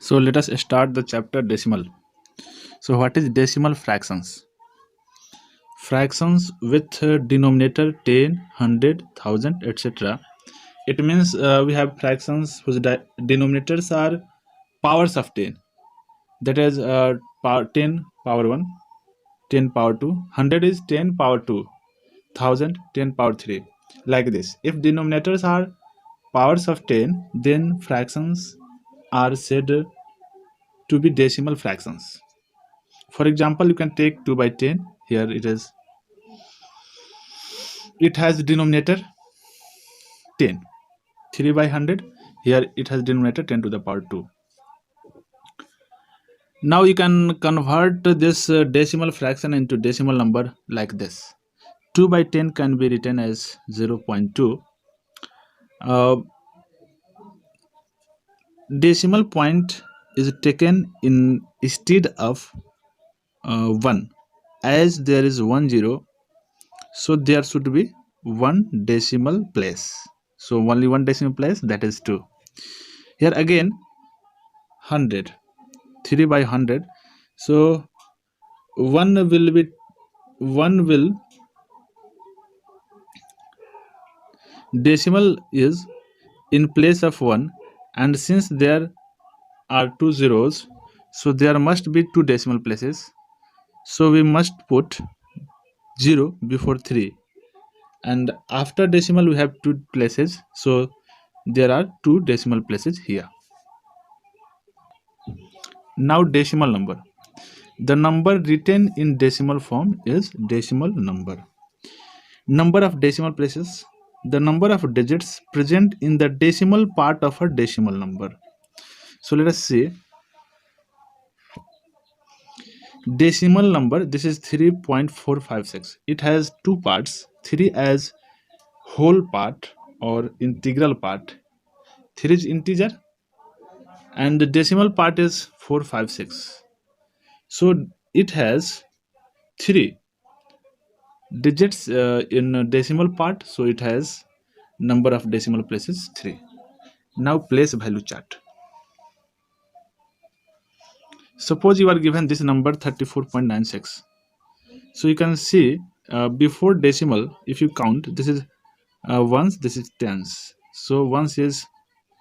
So let us start the chapter decimal. So what is decimal fractions? Fractions with denominator 10, 100, 1000, etc. It means we have fractions whose denominators are powers of 10. That is 10 power 1, 10 power 2, 100 is 10 power 2, 1000 10 power 3. Like this. If denominators are powers of 10, then fractions are said to be decimal fractions. For example, you can take 2 by 10. Here it has denominator 10. 3 by 100. Here it has denominator 10 to the power 2. Now you can convert this decimal fraction into decimal number like this. 2 by 10 can be written as 0.2. Decimal point is taken instead of 1. As there is 1 0, so there should be one decimal place. So only one decimal place, that is 2. Here again 100, 3 by 100. So 1 will decimal is in place of 1, and since there are 2 zeros, so there must be 2 decimal places. So we must put 0 before 3, and after decimal we have 2 places, so there are 2 decimal places here. Now decimal number. The number written in decimal form is decimal number. Number of decimal places. The number of digits present in the decimal part of a decimal number. So let us see. Decimal number, this is 3.456. It has two parts. 3 as whole part or integral part. 3 is integer and the decimal part is 456. So it has 3 digits in a decimal part, so it has number of decimal places 3. Now place value chart. Suppose you are given this number 34.96. So you can see before decimal, if you count, this is ones, this is tens. So ones is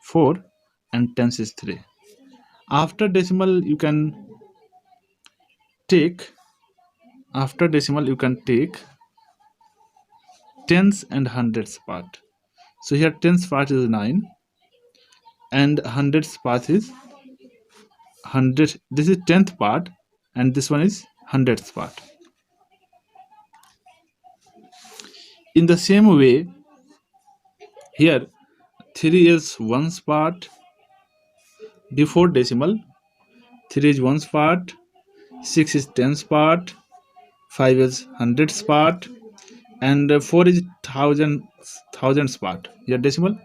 4 and tens is 3. After decimal you can take tens and hundreds part. So here tens part is 9 and hundreds part is 100. This is 10th part and this one is 100th part. In the same way, here 3 is ones part before decimal, 3 is ones part, 6 is tens part, 5 is hundreds part, and 4 is thousands part. Here decimal,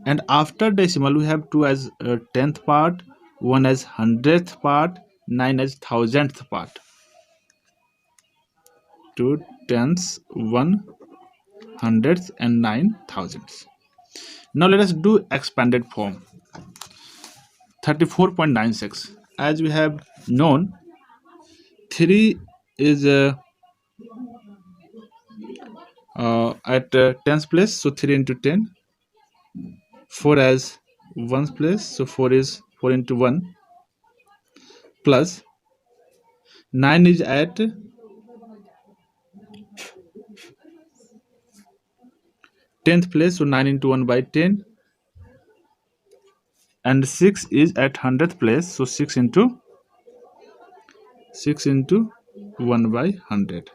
and after decimal we have 2 as 10th part, 1 as 100th part, 9 as 1000th part. 2 tenths, 1 hundredths, and 9 thousandths. Now let us do expanded form. 34.96. As we have known, 3 is at tens place, so 3 into 10. 4 as ones place, so 4 is 4 into 1, plus 9 is at 10th place, so 9 into 1 by 10, and 6 is at 100th place, so 6 into 1 by 100.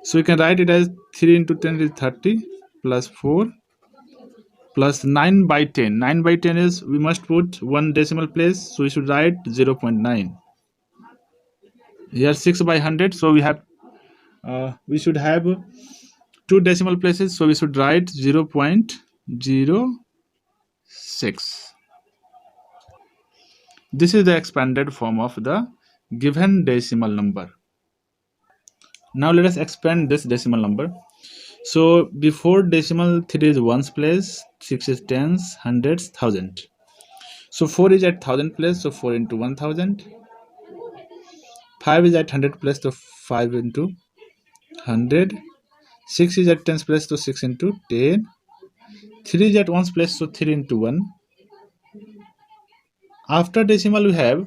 So you can write it as 3 into 10 is 30, plus 4 plus 9 by 10. 9 by 10 is, we must put one decimal place, so we should write 0.9. Here 6 by 100, so we should have 2 decimal places, so we should write 0.06. This is the expanded form of the given decimal number. Now let us expand this decimal number. So before decimal, 3 is ones place, 6 is tens, hundreds, thousand. So 4 is at 1000 place, so 4 into 1000. 5 is at 100 place, so 5 into 100. 6 is at 10 place, so 6 into 10. 3 is at 1's place, so 3 into 1. After decimal we have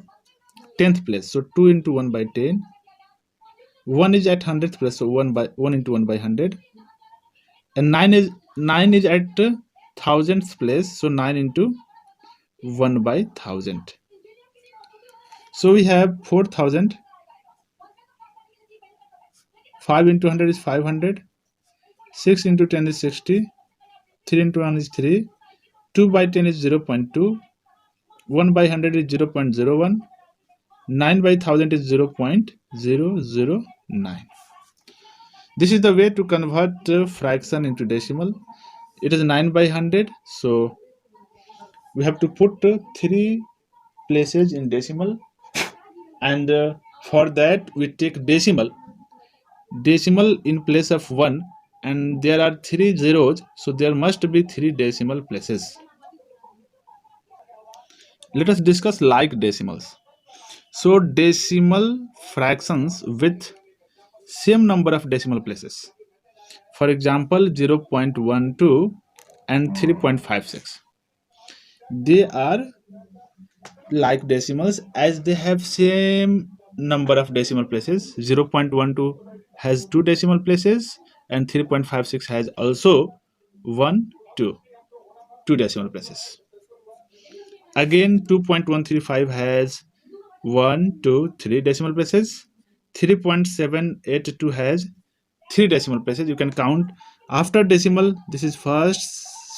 10th place, so 2 into 1 by 10. 1 is at 100th place, so 1 into 1 by 100. And 9 is at 1000th place, so 9 into 1 by 1000. So we have 4000. 5 into 100 is 500. 6 into 10 is 60. 3 into 1 is 3. 2 by 10 is 0.2. 1 by 100 is 0.01. 9 by 1000 is 0.009. This is the way to convert fraction into decimal. It is 9 by 100, so we have to put 3 places in decimal, and for that we take decimal in place of 1, and there are 3 zeros, so there must be 3 decimal places. Let us discuss like decimals. So decimal fractions with same number of decimal places. For example, 0.12 and 3.56. They are like decimals as they have same number of decimal places. 0.12 has 2 decimal places and 3.56 has also 1, 2 decimal places. Again, 2.135 has 1, 2, 3 decimal places. 3.782 has 3 decimal places. You can count after decimal. This is first,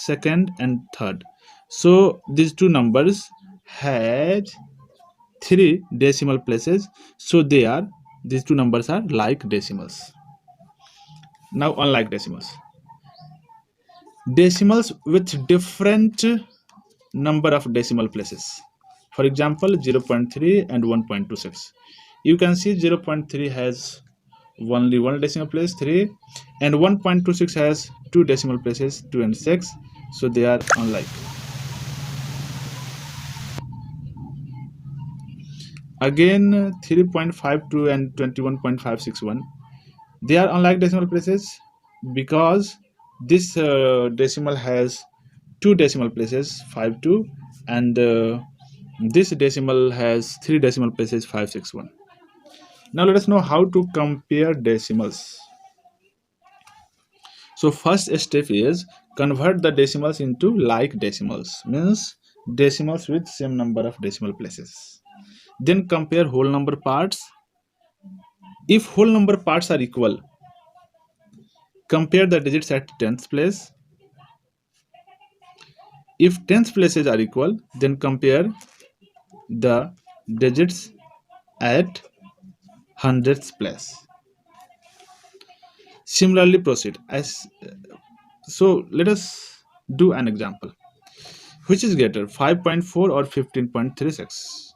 second, and third. So these two numbers had 3 decimal places. So these two numbers are like decimals. Now, unlike decimals. Decimals with different number of decimal places. For example, 0.3 and 1.26. You can see 0.3 has only 1 decimal place, 3, and 1.26 has 2 decimal places, 2 and 6. So they are unlike. Again, 3.52 and 21.561. They are unlike decimal places because this decimal has 2 decimal places, 52, and this decimal has 3 decimal places, 561. Now let us know how to compare decimals. So first step is convert the decimals into like decimals, means decimals with same number of decimal places. Then compare whole number parts. If whole number parts are equal, compare the digits at 10th place. If 10th places are equal, then compare the digits at 100th place. Similarly proceed. So let us do an example. Which is greater, 5.4 or 15.36?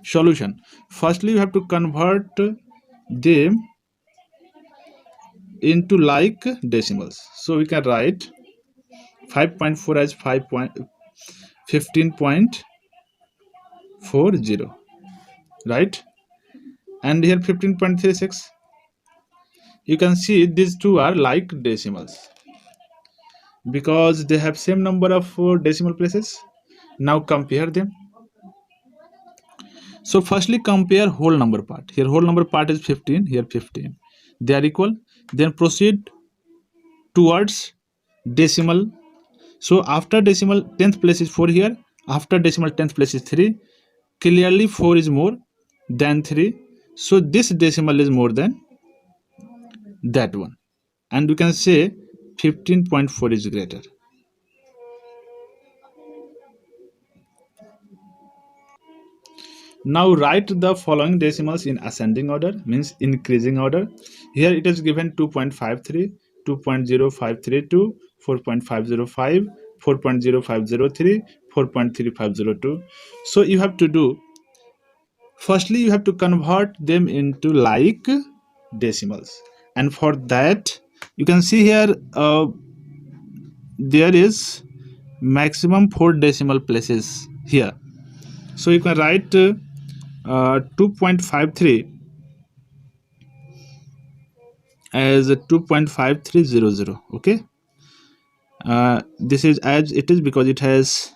Solution. Firstly, you have to convert them into like decimals. So we can write 5.4 as 15.40, right? And here 15.36. You can see these two are like decimals because they have same number of decimal places. Now compare them. So firstly compare whole number part. Here whole number part is 15, here 15. They are equal. Then proceed towards decimal. So after decimal 10th place is 4 here. After decimal 10th place is 3. Clearly 4 is more than 3. So this decimal is more than that one. And we can say 15.4 is greater. Now write the following decimals in ascending order, means increasing order. Here it is given 2.53, 2.0532, 4.505, 4.0503, 4.3502. So you have to do, firstly you have to convert them into like decimals. And for that you can see here there is maximum 4 decimal places here. So you can write 2.53 as 2.5300. Okay, this is as it is because it has,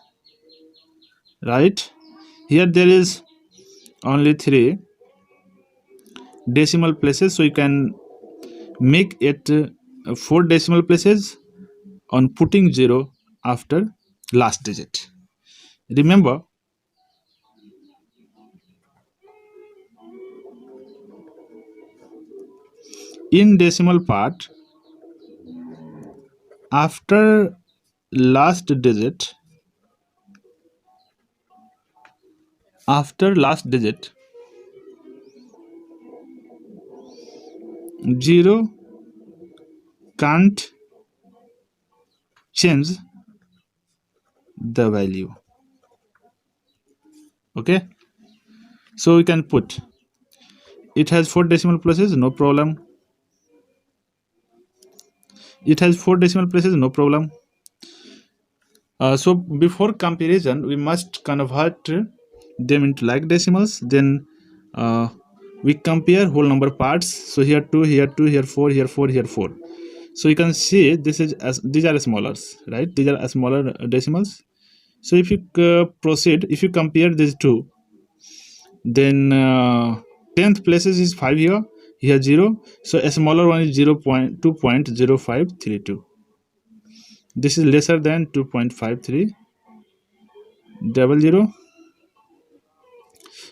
right, here there is only 3 decimal places, so you can make it 4 decimal places on putting 0 after last digit. Remember, in decimal part, after last digit, after last digit 0 can't change the value. Okay, so we can put it has 4 decimal places, no problem. It has 4 decimal places, no problem. So before comparison, we must convert them into like decimals. Then we compare whole number parts. So here 2, here 2, here 4, here 4, here 4. So you can see this is as these are smaller, right? These are smaller decimals. So if you proceed, if you compare these two, then 10th places is 5 here, here 0. So a smaller one is 2.0532. This is lesser than 2.5300.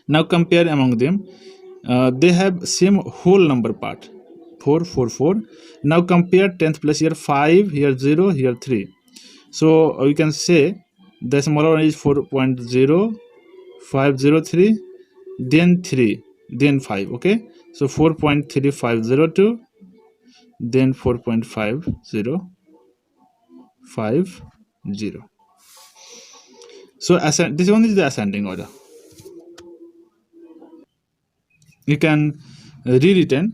Now compare among them. They have same whole number part, 444. Now compare 10th place, here 5, here 0, here 3. So you can say the smaller one is 4.0503, then 3, then 5. Okay, so 4.3502, then 4.5050. So this one is the ascending order. You can rewritten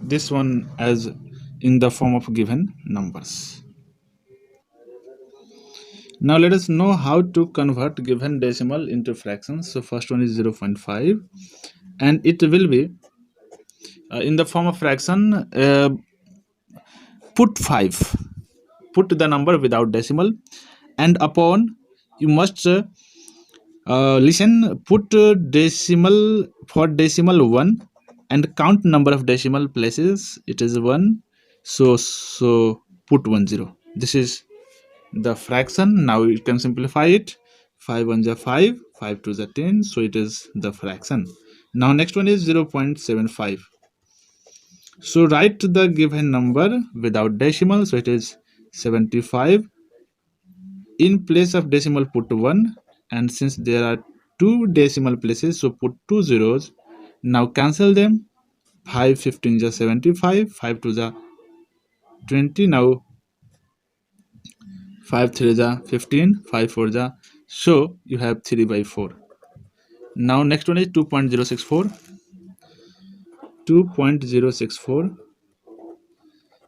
this one as in the form of given numbers. Now let us know how to convert given decimal into fractions. So first one is 0.5 and it will be in the form of fraction. Put 5, put the number without decimal, and upon you must listen, put decimal for decimal 1 and count number of decimal places. It is 1, so put 10. This is the fraction. Now you can simplify it. 5 1 is 5, 5 2 is 10, so it is the fraction. Now next one is 0.75. So write the given number without decimal, so it is 75. In place of decimal put 1, and since there are 2 decimal places, so put 2 zeros. Now cancel them. 5 15 is 75, 5 2 is 20. Now 5 3 is 15, 5 4 is, so you have 3 by 4. Now next one is 2.064. 2.064.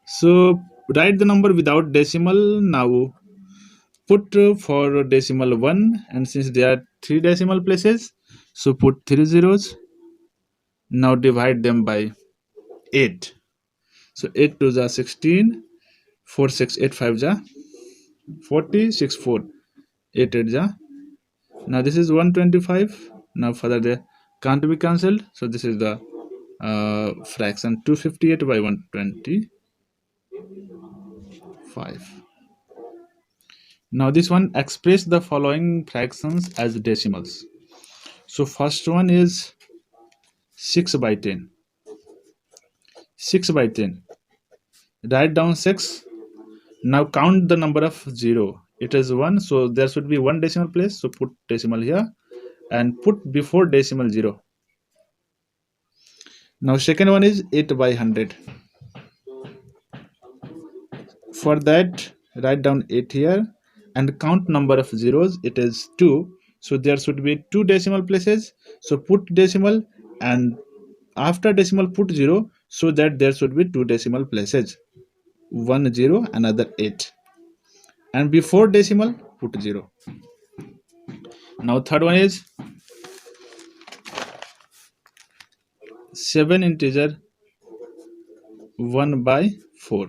So write the number without decimal. Now put for decimal 1, and since there are 3 decimal places, so put 3 zeros. Now divide them by 8. So 8 2 is 16, 4 6 8 5 is 40, 6 4 8 8 is. Now this is 125. Now further they can't be cancelled, so this is the fraction 258 by 125. Now this one express the following fractions as decimals. So first one is 6 by 10. 6 by 10. Write down 6. Now count the number of 0. It is 1, so there should be 1 decimal place. So put decimal here and put before decimal 0. Now second one is 8 by 100. For that, write down 8 here and count number of zeros. It is 2, so there should be 2 decimal places. So put decimal and after decimal put 0, so that there should be 2 decimal places. 1 0, another 8. and before decimal put 0. Now third one is 7 integer 1 by 4.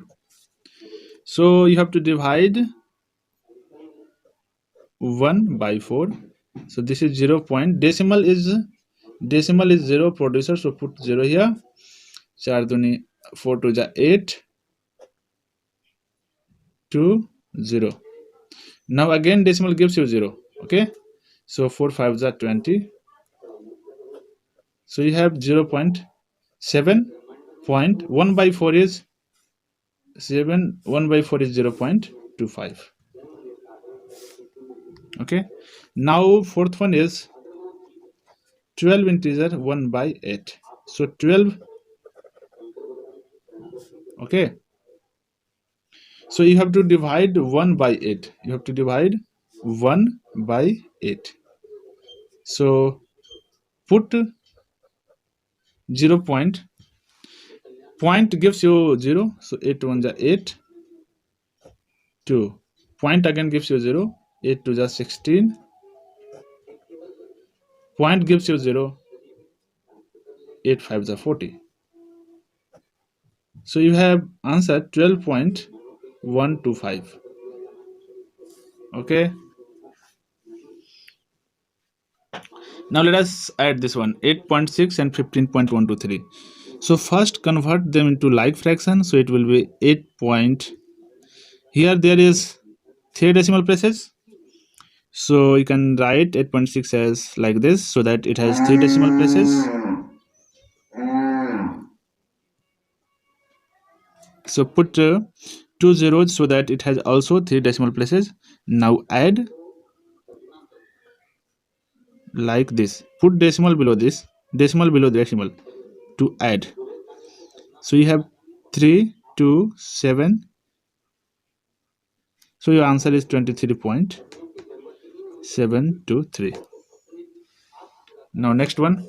So you have to divide 1 by 4. So this is 0 point. Decimal is 0 producer, so put 0 here. 4 Duni 4 to the 8 to 0. Now again decimal gives you 0. Okay, so 4 5 are 20. So you have 0.7 point 1 by 4 is 7. 1 by 4 is 0.25. Okay, now fourth one is 12 integer 1 by 8. So 12. Okay, so you have to divide 1 by 8. You have to divide 1 by 8. So put 0 point. Point gives you 0. So 8 1 is 8. 2. Point again gives you 0. 8 2 is 16. Point gives you 0. 8 5 is 40. So you have answer 12.125. Okay. Now let us add this one 8.6 and 15.123. So first convert them into like fraction. So it will be 8 point. Here there is 3 decimal places. So you can write 8.6 as like this so that it has 3 decimal places. So put 2 zeros so that it has also 3 decimal places. Now add like this. Put decimal below this, decimal below decimal to add. So you have 3 2 7. So your answer is 23.723. Now next one,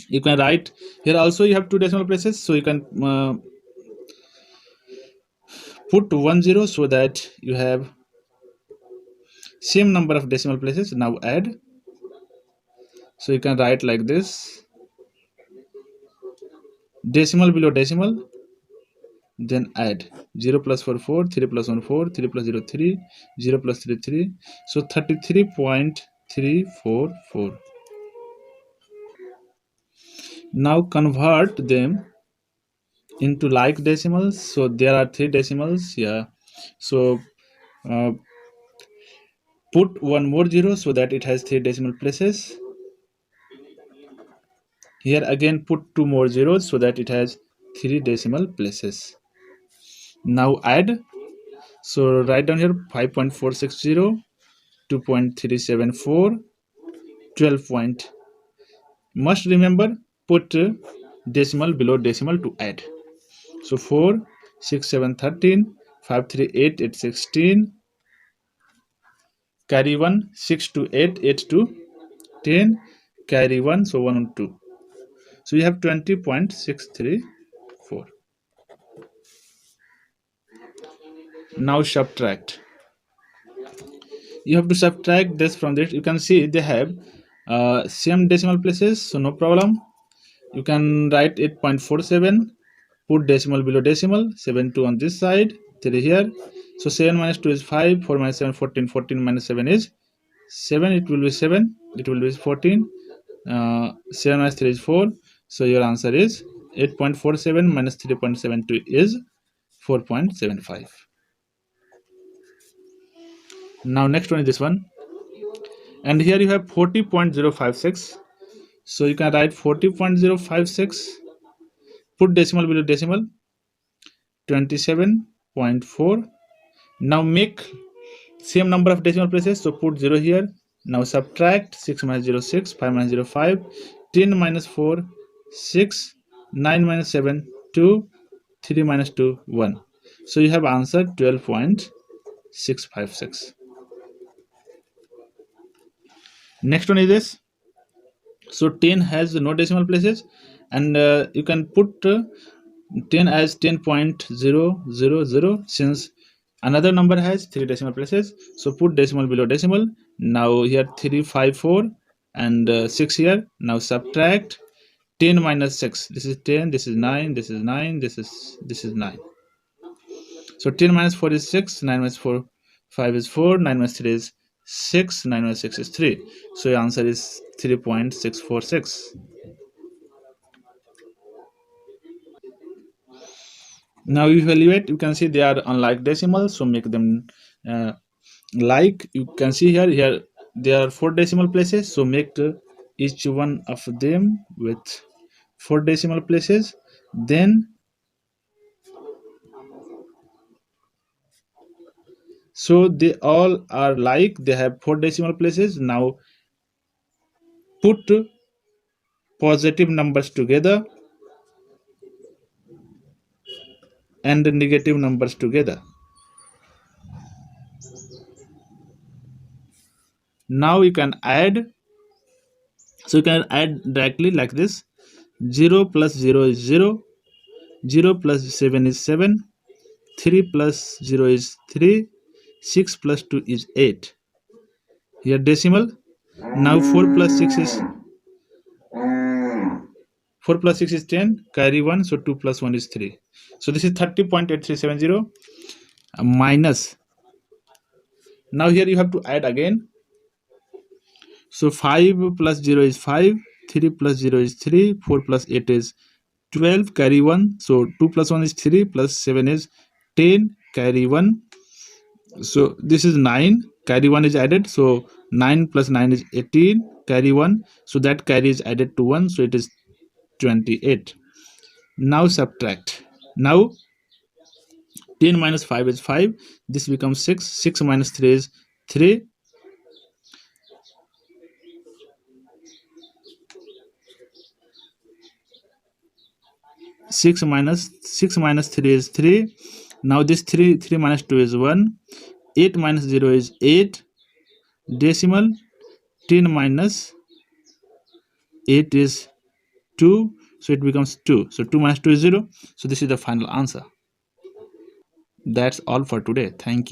you can write here also you have 2 decimal places, so you can put 1 0 so that you have same number of decimal places. Now add. So you can write like this, decimal below decimal, then add 0 plus 4 4, 3 plus 1 4, 3 plus 0 3, 0 plus 3 3. So 33.344. Now convert them into like decimals. So there are 3 decimals here. So put 1 more 0 so that it has 3 decimal places. Here again put 2 more zeros so that it has 3 decimal places. Now add. So write down here 5.460, 2.374, 12 point. Must remember put decimal below decimal to add. So 4 6 7 13, 5 3 8 8 16, carry 1 6 to 8 8 to 10, carry 1, so 1 and 2. So you have 20.634. Now subtract. You have to subtract this from this. You can see they have same decimal places, so no problem. You can write 8.47, put decimal below decimal, 7 2 on this side, 3 here. So 7 minus 2 is 5, 4 minus 7 14, 14 minus 7 is 7. It will be 7, it will be 14. 7 minus 3 is 4. So your answer is 8.47 minus 3.72 is 4.75. Now next one is this one, and here you have 40.056. So you can write 40.056, put decimal below decimal, 27.4. Now make same number of decimal places, so put 0 here. Now subtract 6 minus 0 6, 5 minus 0 5, 10 minus 4 6, 9 minus 7 2, 3 minus 2 1. So you have answer 12.656. Next one is this. So 10 has no decimal places, and you can put 10 as 10.000 since Another number has 3 decimal places, so put decimal below decimal. Now here 354 and 6 here. Now subtract 10 minus 6. This is 10, this is 9, this is 9, this is 9. So 10 minus 4 is 6, 9 minus 4, 5 is 4, 9 minus 3 is 6, 9 minus 6 is 3. So your answer is 3.646. Now you evaluate, you can see they are unlike decimals, so make them like. You can see here there are 4 decimal places, so make each one of them with 4 decimal places. Then so they all are like, they have 4 decimal places. Now put positive numbers together and the negative numbers together. Now you can add, so you can add directly like this: 0 plus 0 is 0, 0 plus 7 is 7, 3 plus 0 is 3, 6 plus 2 is 8. Here decimal. Now 4 plus 6 is 10, carry 1, so 2 plus 1 is 3. So this is 30.8370 minus. Now here you have to add again. So 5 plus 0 is 5, 3 plus 0 is 3, 4 plus 8 is 12, carry 1. So 2 plus 1 is 3, plus 7 is 10, carry 1. So this is 9, carry 1 is added. So 9 plus 9 is 18, carry 1. So that carry is added to 1, so it is 28. Now subtract. Now 10 minus 5 is 5. This becomes 6. 6 minus 3 is 3. 6 minus 3 is 3. Now this 3 minus 2 is 1. 8 minus 0 is 8. Decimal. 10 minus 8 is 2. So it becomes 2. So 2 minus 2 is 0. So this is the final answer. That's all for today. Thank you.